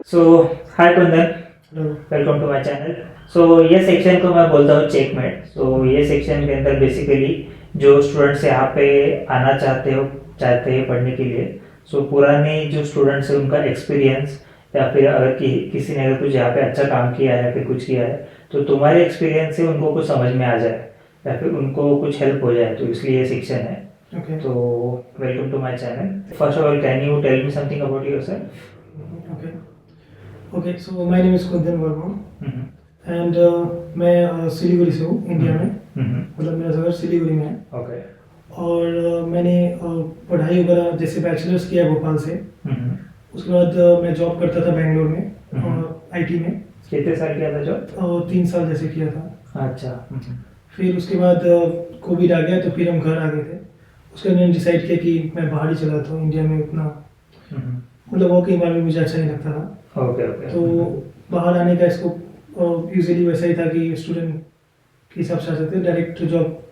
So hi Kundan, welcome to my channel. So ये section को मैं बोलता हूँ चेकमेट। सो ये सेक्शन के अंदर बेसिकली जो स्टूडेंट्स यहाँ पे आना चाहते हैं पढ़ने के लिए, सो पुराने जो स्टूडेंट्स हैं उनका एक्सपीरियंस, या फिर अगर किसी ने अगर कुछ यहाँ पे अच्छा काम किया है या फिर कुछ किया है तो तुम्हारे एक्सपीरियंस से उनको कुछ समझ में आ जाए या फिर उनको कुछ हेल्प हो जाए, तो इसलिए ये सेक्शन है। Okay. तो welcome to my channel. First of all, can you tell me something about yourself? Okay. Okay. So my name is Kundan Verma and मैं सिलीगुड़ी से हूँ, इंडिया में। मतलब मेरा घर सिलीगुड़ी में है। ओके। और मैंने पढ़ाई वगैरह जैसे बैचलर्स किया भोपाल से। उसके बाद मैं जॉब करता था बेंगलोर में आईटी में। कितने साल किया था जॉब? 3 साल जैसे किया था। अच्छा। फिर उसके बाद कोविड आ गया तो फिर हम घर आ गए थे। उसके बाद मैंने डिसाइड किया कि मैं बाहर ही चला था, इंडिया में उतना मतलब वर्क इन्वायरमेंट मुझे अच्छा नहीं लगता था। Okay okay. तो बाहर आने का इसको यूजुअली वैसा ही था कि स्टूडेंट के हिसाब से आ सकते हैं, डायरेक्ट जॉब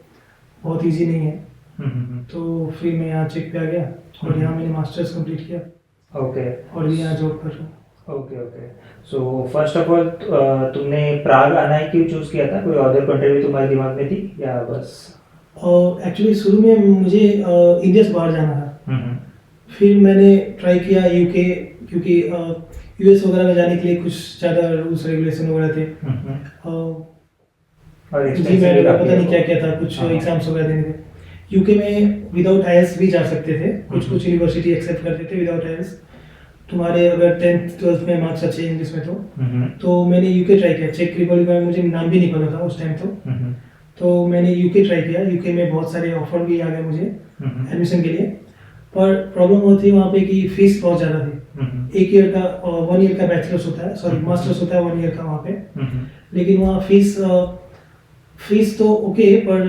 बहुत इजी नहीं है। तो फिर मैं यहाँ चेक पे आ गया और यहाँ मैंने मास्टर्स कंप्लीट किया। ओके। और यहाँ जॉब कर रहा हूँ। Okay okay. So first of all, तुमने प्राग आना ही क्यों चूज किया था? कोई अदर कंट्री भी तुम्हारे दिमाग में थी या बस? एक्चुअली शुरू में मुझे इंडिया से बाहर जाना था। फिर मैंने ट्राई किया यूके, क्योंकि यूएस वगैरह में जाने के लिए कुछ ज़्यादा रूल्स रेगुलेशन वगैरह थे। और जी मैं पता नहीं क्या क्या था, कुछ एग्जाम्स वगैरह देने थे। यूके में विदाउट आईएलटीएस भी जा सकते थे, कुछ यूनिवर्सिटी एक्सेप्ट करते थे विदाउट आईएलटीएस। तुम्हारे अगर 10th 12th में मार्क्स अच्छे इंग्लिश में तो मैंने यूके ट्राई किया। चेक रिपब्लिक में मुझे नाम भी नहीं पता था उस टाइम। तो मैंने यूके ट्राई किया। यूके में बहुत सारे ऑफर भी आ गए मुझे एडमिशन के लिए, पर प्रॉब्लम होती है वहाँ पे कि फीस बहुत ज़्यादा थी। 1 ईयर का 1 ईयर का बैचलर्स होता है, सॉरी मास्टर्स होता है 1 ईयर का वहाँ पे। लेकिन वहाँ फीस तो ओके, पर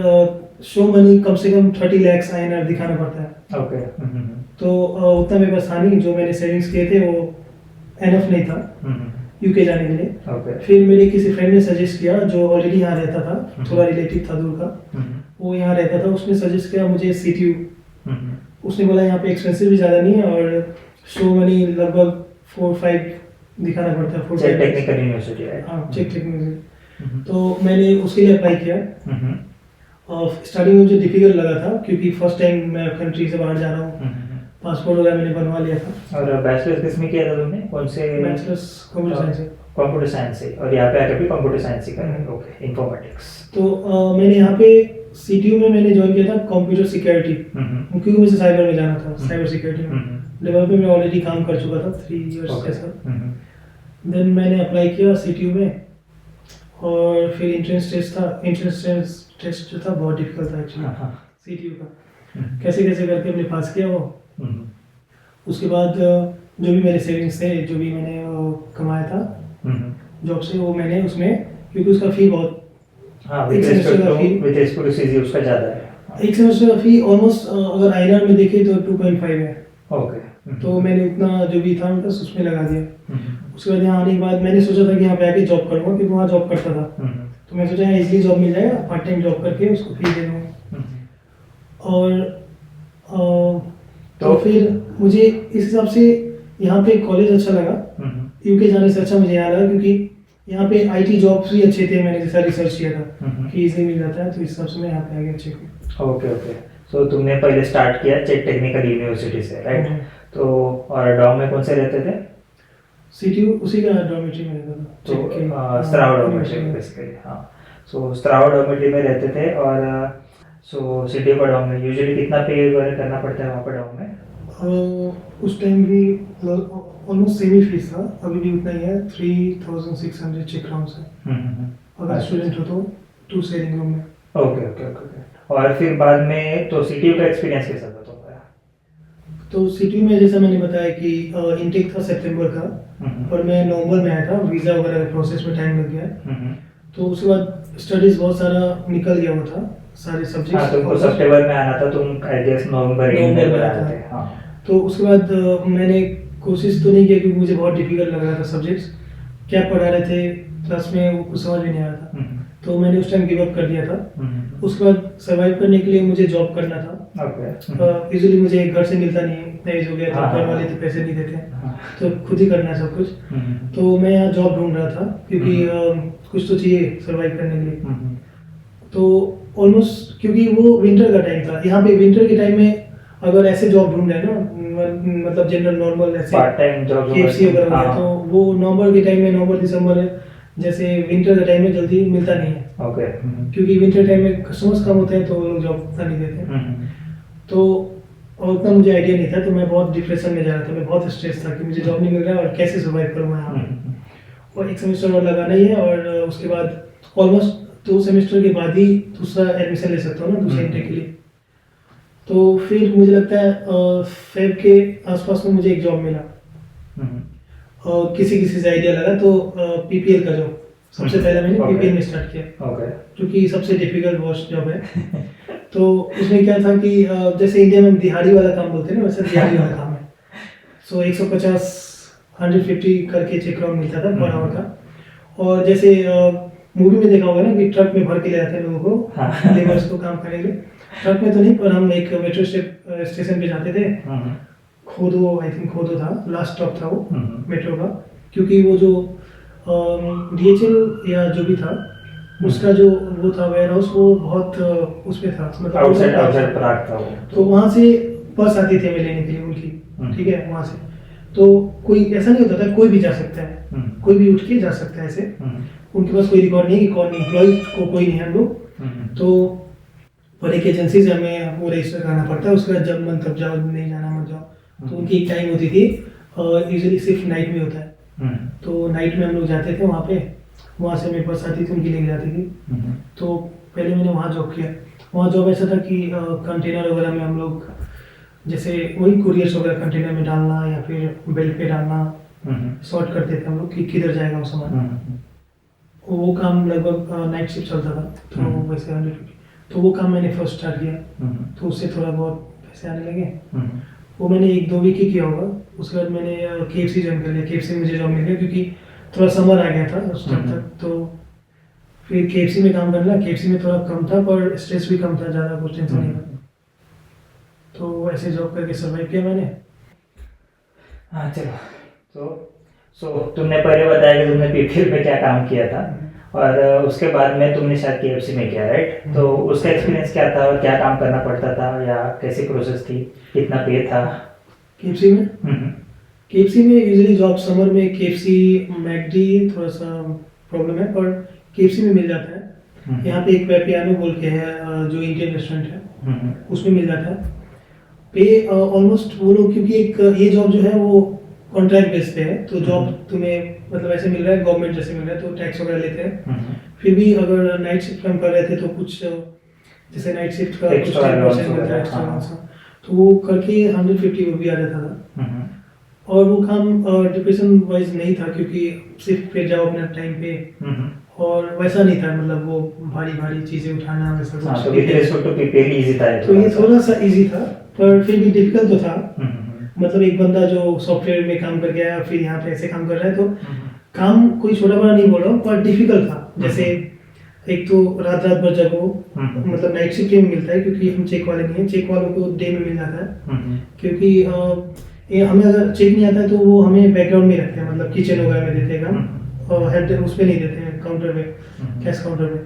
शो मनी कम से कम 30 lakhs INR दिखाना पड़ता है। ओके। तो उतना मेरे पास था नहीं, जो मैंने सेविंग्स किए थे वो एनफ नहीं था यूके जाने के लिए। ओके। फिर मेरे किसी फ्रेंड ने सजेस्ट किया जो ऑलरेडी यहाँ रहता था, थोड़ा रिलेटिव था दूर का, वो यहाँ रहता था। उसने सजेस्ट किया मुझे सीटीयू। उसने बोला यहाँ पे एक्सपेंसिव भी ज़्यादा नहीं है और शो मनी लगभग 4-5 दिखाना पड़ता है। चेक टेक्निकल यूनिवर्सिटी है। हाँ, चेक टेक्निकल। तो मैंने उसके लिए अप्लाई किया। स्टार्टिंग में मुझे डिफिकल्ट लगा था क्योंकि फर्स्ट टाइम मैं कंट्री से बाहर जा रहा हूँ। पासपोर्ट वगैरह मैंने बनवा लिया था। और बैचलर्स किस में किया था तुमने? कौन से? बैचलर्स कंप्यूटर साइंस से। कंप्यूटर साइंस से। और यहाँ पे आकर भी कंप्यूटर साइंस ही करना है? Okay, informatics. तो मैंने यहाँ पे सीटीयू में मैंने ज्वाइन किया था कंप्यूटर सिक्योरिटी, क्योंकि मुझे साइबर में जाना था, साइबर सिक्योरिटी में। डेवलपर में ऑलरेडी काम कर चुका था 3 इयर्स के साथ। देन मैंने अप्लाई किया सीटीयू में और फिर एंट्रेंस टेस्ट जो था बहुत डिफिकल्ट था एक्चुअली सीटीयू का। कैसे कैसे करके हमने पास किया वो। उसके बाद जो भी मेरे सेविंग्स थे, जो भी मैंने कमाया था जॉब से, वो मैंने उसमें, क्योंकि उसका फी बहुत, एक सेमेस्टर का फी उसका ज़्यादा है। एक सेमेस्टर का फी ऑलमोस्ट अगर INR में देखे तो 2.5 है। ओके। तो मैंने उतना जो भी था बस उसमें लगा दिया। उसके बाद यहाँ आने के बाद मैंने सोचा था कि यहाँ पे आके जॉब करूँगा, क्योंकि वहाँ जॉब करता था। तो मैं सोचा इजीली जॉब मिल जाएगा, पार्ट टाइम जॉब करके उसको फी दे दूँगा। और तो फिर मुझे इस हिसाब से यहाँ पे कॉलेज अच्छा लगा। यूके जाने से अच्छा मुझे यहाँ लगा, क्योंकि यहाँ पे आईटी जॉब्स भी अच्छे थे। मैंने जैसा रिसर्च किया था कि इजीली मिल जाता है, तो इस हिसाब से मैं यहाँ पे आ गया चेक। Okay okay. सो तुमने पहले स्टार्ट किया चेक टेक्निकल यूनिवर्सिटी से, राइट? तो और डॉम में कौन से रहते थे? सीटीयू उसी का डॉर्मेटरी में रहता था। तो स्त्राव डॉर्मेटरी बेसिकली। हाँ, सो स्त्राव डॉर्मेटरी में रहते थे। और सो सिटी का डॉम में यूजुअली कितना पे वगैरह करना पड़ता है वहाँ पर डॉम में? उस टाइम भी ऑलमोस्ट सेम ही फीस था, अभी भी उतना ही है। 3600 चेक क्राउन है अगर स्टूडेंट हो तो 2 शेयरिंग रूम में। Okay okay okay. और फिर बाद में तो सीटीयू का एक्सपीरियंस कैसा था तुम्हारा? तो सीटीयू में जैसा मैंने बताया कि इनटेक था सितंबर का, और मैं नवंबर में आया था। वीज़ा वगैरह प्रोसेस में टाइम लग गया। तो उसके बाद स्टडीज बहुत सारा निकल गया हुआ था, सारे सब्जेक्ट्स। हाँ, तुमको सितंबर में आना था, तुम आई गेस नवंबर में आए थे। हाँ। तो उसके बाद मैंने कोशिश तो नहीं किया, क्योंकि मुझे बहुत डिफिकल्ट लग रहा था सब्जेक्ट्स। क्या पढ़ा रहे थे क्लास में वो कुछ समझ भी नहीं आ रहा था। तो मैंने उस टाइम गिव अप कर दिया था। हम्म। उसके बाद सर्वाइव करने के लिए मुझे जॉब करना था। ओके। यूजुअली मुझे घर से मिलता नहीं है, इतना एज हो गया हाँ, तो घर हाँ। वाले तो पैसे नहीं देते हैं, हाँ। तो खुद ही करना है सब कुछ। हम्म। तो मैं यहाँ जॉब ढूंढ रहा था क्योंकि कुछ तो चाहिए सर्वाइव करने के लिए। हम्म। तो ऑलमोस्ट क्योंकि वो विंटर का टाइम था, यहाँ पे विंटर के टाइम में अगर ऐसे जॉब ढूंढ रहे हैं ना, मतलब जनरल नॉर्मल ऐसे पार्ट टाइम जॉब KFC वगैरह हो गया, तो वो नवंबर के टाइम में, नवंबर दिसंबर जैसे विंटर के टाइम में जल्दी मिलता नहीं है, ओके। क्योंकि विंटर टाइम में कस्टमर्स कम होते हैं तो वो लोग जॉब उतना नहीं देते हैं। तो और उतना मुझे आइडिया नहीं था, तो मैं बहुत डिप्रेशन में जा रहा था, मैं बहुत स्ट्रेस था कि मुझे जॉब नहीं मिल रहा है और कैसे सर्वाइव करूँगा यहाँ पे। और एक सेमेस्टर और लगाना ही है, और उसके बाद ऑलमोस्ट 2 सेमेस्टर के बाद ही दूसरा एडमिशन ले सकता हूँ ना, दूसरे इंटेक के लिए। तो फिर मुझे लगता है फेब के आसपास में मुझे एक जॉब मिला, और किसी से आइडिया लगा, तो PPL का जॉब सबसे पहले मैंने Okay. PPL में स्टार्ट किया, ओके। जो कि सबसे डिफिकल्ट वर्स्ट जॉब है। तो उसमें क्या था कि जैसे इंडिया में दिहाड़ी वाला काम बोलते हैं ना, वैसे दिहाड़ी वाला काम है। सो 150 150 करके चेक राउंड मिलता था पर आवर का। और जैसे मूवी में देखा होगा ना कि ट्रक में भर के ले जाते हैं लोगों को, हाँ। लेबर्स को काम करने के लिए। ट्रक में तो नहीं, पर हम एक मेट्रो स्टेशन पे जाते थे। खोदो, आई थिंक खोदो था, लास्ट स्टॉप था वो मेट्रो का, क्योंकि वो जो DHL या जो भी था उसका जो वो था वेयर हाउस, वो बहुत उसमें था, मतलब आउटसाइड प्राग था वो। तो वहाँ से बस आती थी हमें लेने के लिए उनकी, ठीक है, वहाँ से। तो कोई ऐसा नहीं होता था, कोई भी जा सकता है, कोई भी उठ के जा सकता है ऐसे। उनके पास कोई रिकॉर्ड नहीं है कि कौन एम्प्लॉय को, कोई नहीं है हम लोग। तो पर एक एजेंसी से हमें वो रजिस्टर कराना पड़ता है, उसके बाद जब मन तब जाओ, नहीं जाना मत जाओ। तो उनकी एक टाइम होती थी, और यूजुअली सिर्फ नाइट में होता है। तो नाइट में हम लोग जाते थे वहाँ पे, वहाँ से मेरे पास आती थी, उनकी लेके जाती थी। तो पहले मैंने वहाँ जॉब किया। वहाँ जॉब ऐसा था कि कंटेनर वगैरह में हम लोग, जैसे वही कुरियर्स वगैरह कंटेनर में डालना या फिर बेल्ट पे डालना, सॉर्ट करते थे हम लोग कि किधर जाएगा वो सामान। वो काम लगभग नाइट शिफ्ट चलता था, तो वैसे 150। तो वो काम मैंने फर्स्ट स्टार्ट किया, तो उससे थोड़ा बहुत पैसे आने लगे। वो मैंने 1-2 वीक ही किया होगा। उसके बाद मैंने KFC ज्वाइन कर लिया। KFC में मुझे जॉब मिल गया क्योंकि थोड़ा समर आ गया था उस टाइम तक। तो फिर KFC में काम करना, KFC में थोड़ा कम था पर स्ट्रेस भी कम था, ज़्यादा कुछ टेंशन नहीं था। तो ऐसे जॉब करके सर्वाइव किया मैंने। हाँ चलो। तो तुमने पहले बताया कि तुमने PPL में क्या काम किया था, और उसके बाद में तुमने शायद KFC में किया, राइट? तो उसका एक्सपीरियंस क्या था, और क्या काम करना पड़ता था, या कैसी प्रोसेस थी, कितना पे था KFC में? KFC में यूजुअली जॉब समर में KFC, मैकडी थोड़ा सा प्रॉब्लम है, पर KFC में मिल जाता है। यहाँ पे एक पियानो बोल के है, जो इंडियन रेस्टोरेंट है, उसमें मिल जाता है। पे ऑलमोस्ट वो लोग, क्योंकि एक ये जॉब जो है वो कॉन्ट्रैक्ट बेस पे है, तो जॉब तुम्हें मतलब ऐसे मिल रहा है, गवर्नमेंट जैसे मिल रहा है, तो टैक्स वगैरह लेते हैं। फिर भी अगर नाइट शिफ्ट हम कर रहे थे तो कुछ जैसे नाइट शिफ्ट का कुछ 10% मिलता है एक्स्ट्रा, तो वो करके 150 वो भी आ जाता था। और वो काम डिप्रेशन वाइज नहीं था, क्योंकि सिर्फ पे जाओ अपने टाइम पे, और वैसा नहीं था, मतलब वो भारी भारी चीजें उठाना वैसा कुछ। तो with respect to PPL easy था, तो ये थोड़ा सा इजी था, पर फिर भी डिफिकल्ट तो था। मतलब एक बंदा जो सॉफ्टवेयर में काम करके आया, फिर यहाँ पे ऐसे काम कर रहा है, तो काम कोई छोटा बड़ा नहीं बोल रहा हूँ, पर डिफिकल्ट था। जैसे एक तो रात भर जगो, मतलब नाइट शिफ्ट में मिलता है, क्योंकि हम चेक वाले नहीं है, चेक वालों को डे में मिल जाता है। क्योंकि हमें अगर चेक नहीं आता है तो वो हमें बैकग्राउंड में रखते हैं, मतलब किचन वगैरह में देते हैं काम, और हेड उस पर नहीं देते हैं, काउंटर पे, कैश काउंटर पे।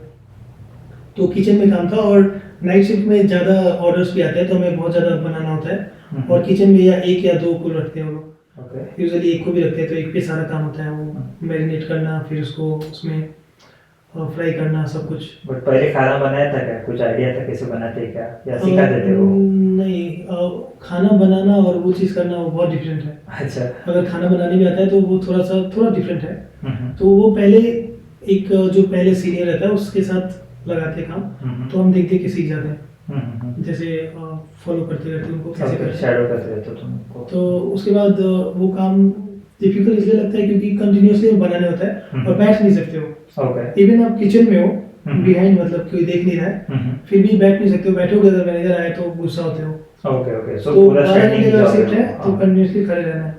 तो किचन में काम था, और नाइट शिफ्ट में ज़्यादा ऑर्डर्स भी आते हैं, तो हमें बहुत ज़्यादा बनाना होता है। और किचन में या 1 या 2 को रखते हैं वो लोग, यूजुअली 1 को भी रखते हैं, तो 1 पे सारा काम होता है, वो मैरिनेट करना, फिर उसको उसमें फ्राई करना, सब कुछ। बट पहले खाना बनाया था क्या? कुछ आइडिया था कैसे बनाते हैं क्या, या सिखा देते हो? नहीं, खाना बनाना और वो चीज़ करना वो बहुत डिफरेंट है। अच्छा। अगर खाना बनाने भी आता है तो वो थोड़ा डिफरेंट है। तो वो पहले एक जो पहले सीनियर रहता है उसके साथ लगाते काम, तो हम देख देख के सीख जाते हैं, जैसे फॉलो करते रहते हैं उनको कैसे करते हैं, शैडो करते रहते हो तुमको। तो उसके बाद वो काम डिफिकल्ट इसलिए लगता है क्योंकि कंटिन्यूअसली बनाने होता है, और बैठ नहीं सकते हो। इवन आप किचन में हो, बिहाइंड, मतलब कोई देख नहीं रहा है, फिर भी बैठ नहीं सकते हो। बैठोगे अगर मैनेजर आए तो गुस्सा होते हो। ओके। सो तो पूरा 12 घंटे का शिफ्ट है, हाँ। तो कंटिन्यूअसली खड़े रहना है।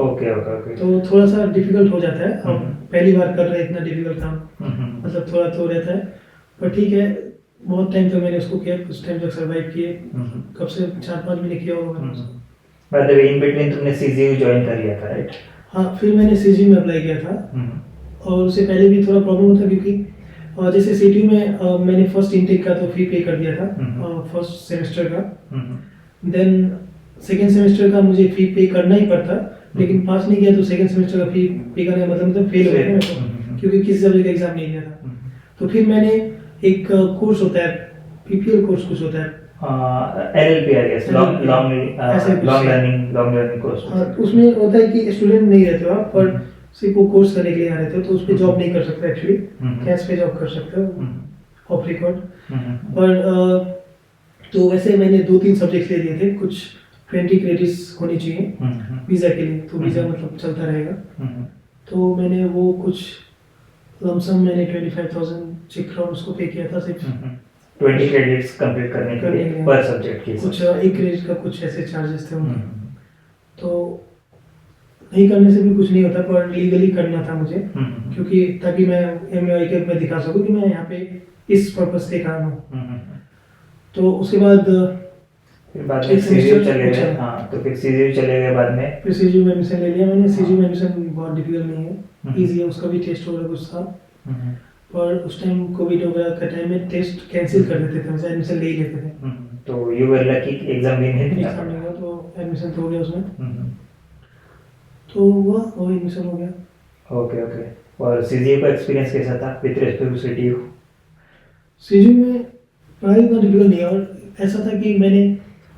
Okay okay okay. तो थोड़ा सा डिफिकल्ट हो जाता है। अब हम्म। पहली बार कर रहे हैं इतना डिफिकल्ट काम, हम्म। मतलब थोड़ा तो रहता है, पर ठीक है। बहुत टाइम तक मैंने उसको किया, कुछ टाइम तक सर्वाइव किए। हम्म। कब से 4-5 महीने किया होगा मैंने उसको। मतलब इन बिटवीन तुमने सीजीयू ज्वाइन कर लिया था, राइट? हाँ, फिर मैंने सीजी में अप्लाई किया था, और उससे पहले भी थोड़ा प्रॉब्लम होता क्योंकि जैसे सीटी में मैंने फर्स्ट इनटेक का तो फी पे कर दिया था, फर्स्ट सेमेस्टर का। देन सेकेंड सेमेस्टर का मुझे फी पे करना ही पड़ता, लेकिन पास नहीं किया तो सेकेंड सेमेस्टर का फी पे करने का मतलब फेल हो गया मेरे को, क्योंकि किसी सब्जेक्ट का एग्जाम नहीं दिया था। तो फिर मैंने एक कोर्स होता है, पीपीएल कोर्स कुछ होता है, एलएलपी आई गेस, लॉन्ग ऐसे कुछ लर्निंग कोर्स। हाँ, उसमें होता है कि स्टूडेंट नहीं रहते हो आप, पर सिर्फ वो कोर्स करने के लिए आ रहे थे, तो उस पर जॉब नहीं कर सकते एक्चुअली, कैश पे जॉब कर सकते हो ऑफ रिकॉर्ड। पर तो वैसे मैंने 2-3 सब्जेक्ट ले लिए थे, कुछ 20 क्रेडिट्स होनी चाहिए वीज़ा के लिए, तो वीज़ा मतलब चलता रहेगा। तो मैंने वो कुछ लमसम मैंने 25,000 चेक क्राउन उसको पे किया था सिर्फ 20 क्रेडिट्स कंप्लीट करने के लिए पर सब्जेक्ट के कुछ एक क्रेडिट का कुछ ऐसे चार्जेस थे उनके। तो नहीं करने से भी कुछ नहीं होता, पर लीगली करना था मुझे, क्योंकि ताकि मैं एमएआई के में दिखा सकूं कि मैं यहाँ पे इस पर्पस से काम हूँ। तो उसके बाद फिर बाद में सीजीयू चले गए। हाँ, तो फिर सीजीयू चले गए बाद में। फिर सीजीयू में एडमिशन ले लिया मैंने। सीजीयू में एडमिशन बहुत डिफिकल्ट नहीं है, इजी है, उसका भी टेस्ट वगैरह कुछ था। पर उस टाइम कोविड वगैरह का टाइम में टेस्ट कैंसिल कर देते थे, वैसे एडमिशन ले ही लेते थे। तो यू वर लकी, एग्जाम भी नहीं दिया। एग्जाम नहीं हुआ तो एडमिशन तो हो गया उसमें। तो हुआ और एडमिशन हो गया। Okay okay. और सीजीयू का एक्सपीरियंस कैसा था with respect to CTU? CGU में पढ़ाई उतना डिफिकल्ट नहीं है, और ऐसा था कि मैंने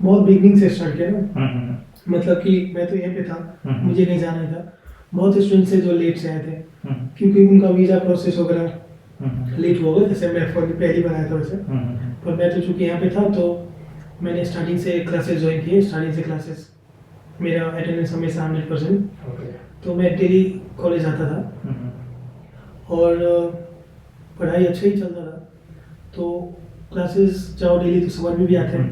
बहुत बिगनिंग से स्टार्ट किया ना, मतलब कि मैं तो यहीं पे था, मुझे नहीं जाना था। बहुत स्टूडेंट्स थे जो लेट से आए थे, क्योंकि उनका वीज़ा प्रोसेस वगैरह लेट हो गया, जैसे मैं पहली बार आया था वैसे। पर मैं तो चूँकि यहाँ पे था, तो मैंने स्टार्टिंग से क्लासेस ज्वाइन किए। स्टार्टिंग से क्लासेस मेरा अटेंडेंस हमेशा 100%, तो मैं डेली कॉलेज आता था और पढ़ाई अच्छा ही चलता था। तो क्लासेस जाओ डेली तो समझ में भी आते हैं,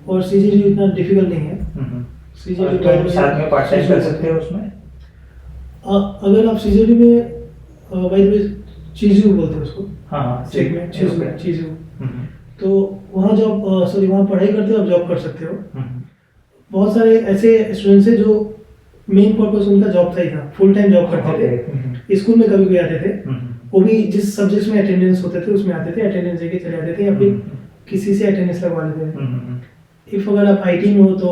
और सीजीयू इतना डिफिकल्ट नहीं है। सीजीयू तो साथ में पार्ट टाइम कर सकते हो उसमें? अगर आप सीजीयू में बाय द वे चीजू बोलते हैं उसको। हाँ, चेक में चीजू। तो वहाँ जॉब सॉरी वहाँ पढ़ाई करते हो, आप जॉब कर सकते हो। बहुत सारे ऐसे स्टूडेंट्स हैं जो मेन पर्पस उनका जॉब था ही था, फुल टाइम जॉब करते थे। स्कूल में कभी भी आते थे, वो भी जिस सब्जेक्ट में अटेंडेंस होते थे उसमें आते थे, अटेंडेंस देके चले आते थे, या फिर किसी से अटेंडेंस लगवा लेते थे। इफ अगर आप आईटी में हो तो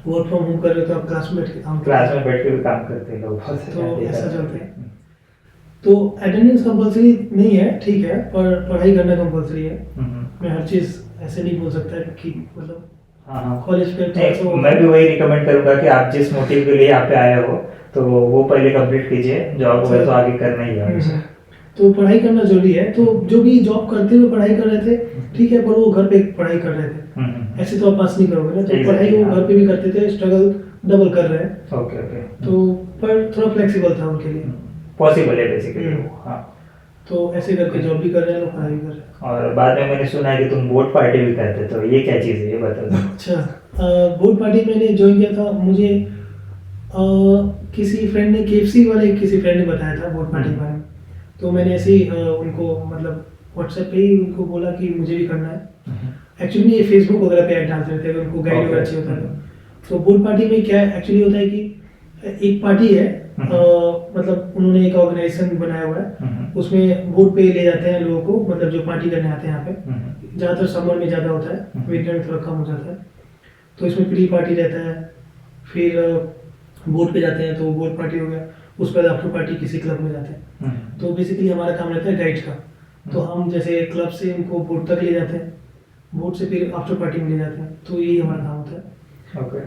वर्क फ्रॉम होम कर रहे हो, तो आप क्लास में बैठ के काम करते लोग, तो ऐसा चलता है। तो अटेंडेंस कंपलसरी नहीं है, ठीक है, पर पढ़ाई करना कंपलसरी है। मैं हर चीज़ ऐसे नहीं बोल सकता कि मतलब कॉलेज पे मैं भी वही रिकमेंड करूंगा कि आप जिस मोटिव के लिए यहाँ पे आए हो तो वो पहले कंप्लीट कीजिए। जॉब वगैरह तो आगे करना ही है। तो पढ़ाई करना जरूरी है। तो जो भी जॉब करते हुए पढ़ाई कर रहे थे, ठीक है, पर वो घर पे पढ़ाई कर रहे थे, ऐसे तो आप पास नहीं करोगे ना। तो पढ़ाई वो घर पे भी करते थे, स्ट्रगल डबल कर रहे हैं। Okay okay. तो पर थोड़ा फ्लेक्सिबल था उनके लिए, पॉसिबल है बेसिकली। हाँ, तो ऐसे करके जॉब भी कर रहे हैं लोग, पढ़ाई भी कर रहे हैं। और बाद में मैंने सुना है कि तुम बोट पार्टी भी करते, तो ये क्या चीज़ है, ये बता दो। अच्छा, बोट पार्टी मैंने ज्वाइन किया था। मुझे किसी फ्रेंड ने, केएफसी वाले किसी फ्रेंड ने बताया था बोट पार्टी के बारे में। तो मैंने ऐसे ही उनको मतलब व्हाट्सएप पे ही उनको बोला कि मुझे भी करना है। एक्चुअली ये फेसबुक वगैरह पे ऐड डालते रहते हैं, अगर उनको गाइड वगैरह अच्छी होता है तो। बोट पार्टी में क्या एक्चुअली होता है कि एक पार्टी है, मतलब उन्होंने एक ऑर्गेनाइजेशन बनाया हुआ है, उसमें बोट पे ले जाते हैं लोगों को, मतलब जो पार्टी करने आते हैं यहाँ पे। ज़्यादातर समर में ज़्यादा होता है, विंटर में थोड़ा कम हो जाता है। तो इसमें प्री पार्टी रहता है, फिर बोट पे जाते हैं तो बोट पार्टी हो गया, उस पर आफ्टर पार्टी किसी क्लब में जाते हैं। तो बेसिकली हमारा काम रहता है गाइड का। तो हम जैसे क्लब से उनको बोट तक ले जाते हैं, बोट से फिर आफ्टर पार्टी में ले जाते हैं। तो यही हमारा काम होता है।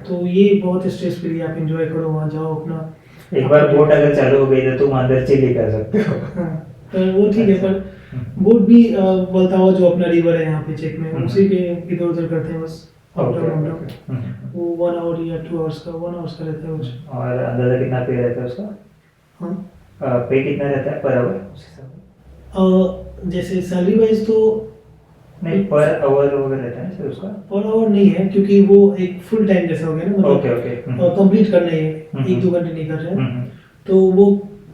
तो ये बहुत स्ट्रेस फ्री, आप एंजॉय करो, वहाँ जाओ अपना। एक बार बोट अगर चालू हो गई तो तुम अंदर चिल ही कर सकते हो। तो वो ठीक है, पर बोट भी बलतावा जो अपना रिवर है यहाँ पे चेक में, उसी पे इधर उधर करते हैं बस। वो 1 आवर या 2 आवर्स का, 1 आवर्स का रहता है कुछ। और अंदाजा कितना पे रहता है उसका? हाँ, पे कितना रहता है पर आवर? जैसे सैलरी वाइज तो नहीं, पर आवर वगैरह रहता है सर उसका? पर आवर नहीं है, क्योंकि वो एक फुल टाइम जैसा हो गया ना, ओके ओके। कंप्लीट करना ही है, 1-2 घंटे नहीं कर रहे हैं। तो वो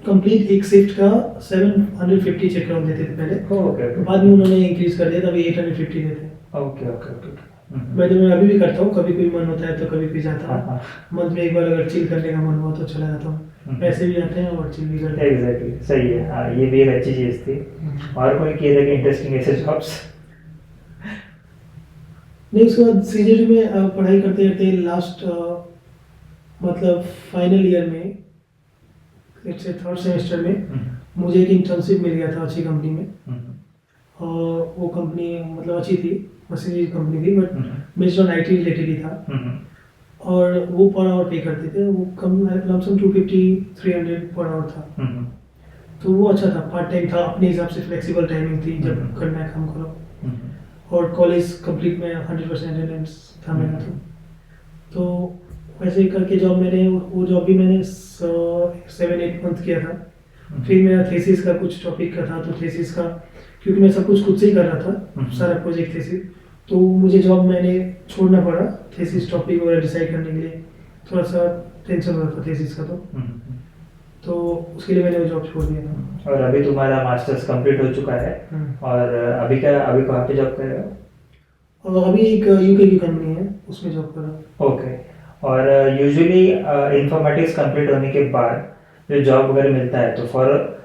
कंप्लीट एक शिफ्ट का 750 चेक राउंड देते थे पहले, ओके ओके। बाद में उन्होंने इंक्रीज कर दिया, तभी 850 देते हैं। Okay okay okay. मैं अभी भी करता हूँ, कभी कोई मन होता है तो कभी भी जाता हाँ, हूँ। हाँ। मंथ में एक बार अगर चिल करने का मन हुआ तो चला जाता हूँ। पैसे भी आते हैं और चिल भी करते हैं। एग्जैक्टली, सही है। हाँ, ये भी एक अच्छी चीज़ थी। और कोई किए थे कि इंटरेस्टिंग ऐसे जॉब्स? नहीं, उसके बाद सीजेडी में पढ़ाई करते करते लास्ट मतलब फाइनल ईयर में, जैसे थर्ड सेमेस्टर में मुझे एक इंटर्नशिप मिल गया था अच्छी कंपनी में। और वो कंपनी मतलब अच्छी थी, मशीनरी कंपनी थी, but based on IT related ही था। और वो पर आवर पे करते थे, वो कम लमसम 250-300 पर आवर था। तो वो अच्छा था, पार्ट टाइम था, अपने हिसाब से फ्लेक्सिबल टाइमिंग थी, जब करना है काम करो। और कॉलेज कंप्लीट में 100% अटेंडेंस था मेरा। तो वैसे करके जॉब मैंने, वो जॉब भी मैंने 7-8 मंथ किया था। फिर मेरा थीसिस का कुछ टॉपिक का था, तो थीसिस का, क्योंकि मैं सब कुछ खुद से ही कर रहा था, सारा प्रोजेक्ट थीसिस, तो मुझे जॉब मैंने छोड़ना पड़ा थीसिस टॉपिक वगैरह डिसाइड करने के लिए। थोड़ा सा टेंशन हो रहा था थीसिस का, तो उसके लिए मैंने वो जॉब छोड़ दिया था। और अभी तुम्हारा मास्टर्स कंप्लीट हो चुका है, और अभी कहाँ पे जॉब कर रहे हो? और अभी एक यूके की कंपनी है, उसमें जॉब कर रहा हूँ। ओके। और यूजुअली इंफॉर्मेटिक्स कंप्लीट होने के बाद जो जॉब वगैरह मिलता है, तो फॉर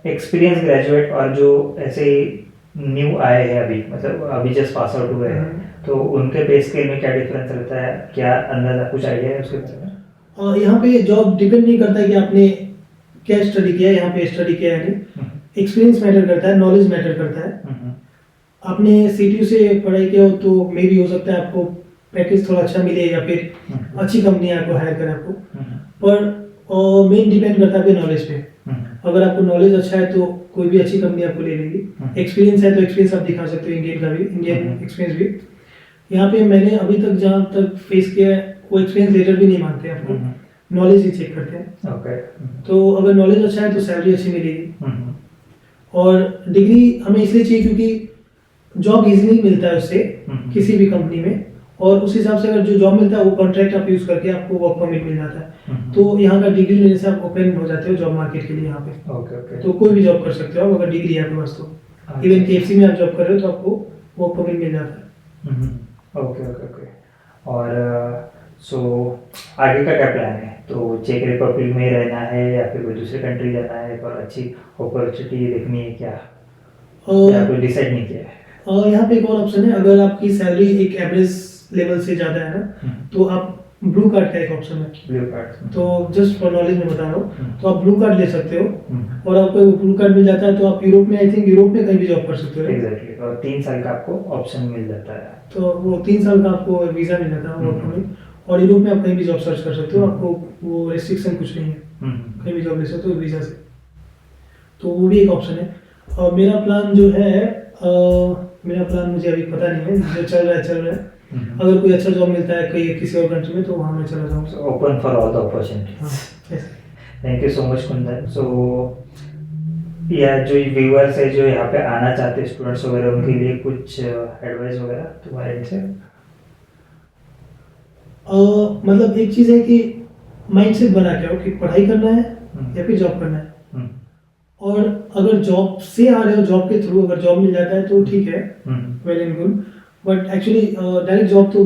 एक्सपीरियंस ग्रेजुएट और जो ऐसे न्यू आए हैं अभी, मतलब अभी जस्ट पास आउट हुए हैं, तो उनके पे स्केल में क्या डिफरेंस रहता है? क्या अंदाजा, कुछ आइडिया है उसके बारे में? यहाँ पे जॉब डिपेंड नहीं करता कि आपने क्या स्टडी किया है, यहाँ पे स्टडी किया है नहीं, एक्सपीरियंस मैटर करता है, नॉलेज मैटर करता है। आपने सीटीयू से पढ़ाई किया हो तो मे भी हो सकता है आपको पैकेज थोड़ा अच्छा मिले, या फिर अच्छी कंपनी आपको हायर करे आपको, पर मेन डिपेंड करता है आपके नॉलेज पे। अगर आपको नॉलेज अच्छा है तो कोई भी अच्छी कंपनी आपको ले लेगी। एक्सपीरियंस है तो एक्सपीरियंस आप दिखा सकते हो, इंडियन का भी, इंडियन एक्सपीरियंस भी। यहाँ पे मैंने अभी तक जहाँ तक फेस किया है, वो एक्सपीरियंस लेटर भी नहीं मांगते आपको, नॉलेज ही चेक करते हैं। ओके। तो अगर नॉलेज अच्छा है तो सैलरी अच्छी मिलेगी। और डिग्री हमें इसलिए चाहिए क्योंकि जॉब इजीली मिलता है उससे, किसी भी कंपनी में, और उस हिसाब से अगर जो जॉब मिलता है वो कॉन्ट्रैक्ट आप यूज करके आपको वर्क परमिट मिल जाता है। तो यहाँ का डिग्री लेने से आप ओपन हो जाते हो जॉब मार्केट के लिए यहाँ पे। Okay okay. तो कोई भी जॉब कर सकते हो आप, अगर डिग्री है आपके पास तो। इवन केएफसी में आप जॉब कर रहे हो तो आपको वर्क परमिट मिल जाता है। Okay okay okay. और सो आगे का क्या प्लान है? तो चेक रिपब्लिक में ही रहना है या फिर कोई दूसरी कंट्री जाना है, और अच्छी अपॉर्चुनिटी देखनी है क्या, या कोई डिसाइड नहीं किया है? यहाँ पे एक और ऑप्शन है, अगर आपकी सैलरी एक एवरेज लेवल से ज़्यादा है ना, तो आप ब्लू कार्ड का एक ऑप्शन है। Blue card? तो जस्ट फॉर नॉलेज में बता रहा हूँ, तो आप ब्लू कार्ड ले सकते हो, और आपको ब्लू कार्ड मिल जाता है तो आप यूरोप में, आई थिंक यूरोप में कहीं भी जॉब कर सकते हो। एग्जैक्टली। और 3 साल का आपको ऑप्शन मिल जाता है। तो वो 3 साल का आपको वीज़ा मिल जाता है वर्क परमिट, और यूरोप में आप कहीं भी जॉब सर्च कर सकते हो, आपको वो रिस्ट्रिक्शन कुछ नहीं है, कहीं भी जॉब ले सकते हो वीज़ा से। तो वो भी एक ऑप्शन है। और मेरा प्लान जो है, मेरा प्लान मुझे अभी पता नहीं है, जो चल रहा है। अगर कोई अच्छा जॉब मिलता है कोई किसी और कंट्री में तो वहाँ मैं चला जाऊँगा। Open for all the opportunities. Thank you so much Kundan. So yeah जो व्यूअर्स है जो यहाँ पे आना चाहते हैं, स्टूडेंट्स वगैरह, उनके लिए कुछ एडवाइस वगैरह तुम्हारे एंड से? मतलब एक चीज़ है कि माइंडसेट बना के आओ कि पढ़ाई करना है या फिर जॉब करना है। और अगर जॉब से आ रहे हो, जॉब के थ्रू अगर जॉब मिल जाता है तो ठीक है, well and good, but actually direct job तो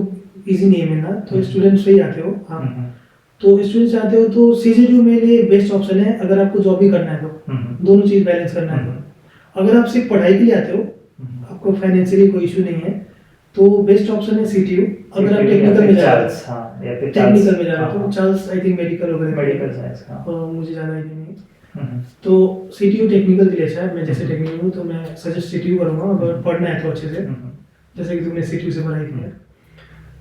इजी नहीं है मिलना, तो स्टूडेंट से ही आते हो आप। तो स्टूडेंट से आते हो तो सीजीडीयू मेरे लिए बेस्ट ऑप्शन है, अगर आपको जॉब भी करना है तो, दोनों चीज़ बैलेंस करना है तो। अगर आप सिर्फ पढ़ाई के लिए आते हो, आपको फाइनेंशियली कोई इशू नहीं है, तो बेस्ट ऑप्शन है सीटीयू। अगर आप टेक्निकल में जा रहे हो, टेक्निकल में जा रहे हो तो चार्ल्स, आई थिंक मेडिकल वगैरह, मेडिकल साइंस, मुझे ज़्यादा आइडिया नहीं है। तो सीटीयू टेक्निकल के लिए अच्छा है। मैं जैसे टेक्निकल हूँ तो मैं सजेस्ट सीटीयू करूँगा, अगर पढ़ना है तो अच्छे से, जैसे कि तुमने सीटीयू से पढ़ाई की है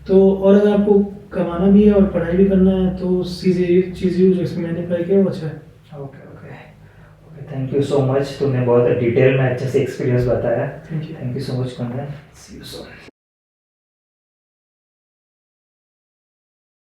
तो। और अगर आपको कमाना भी है और पढ़ाई भी करना है तो सीजीयू जो इसमें मैंने पढ़ाई किया वो अच्छा है। Okay okay okay. Thank you so much, तुमने बहुत डिटेल में अच्छे से एक्सपीरियंस बताया। Thank you so much Kundan. See you soon.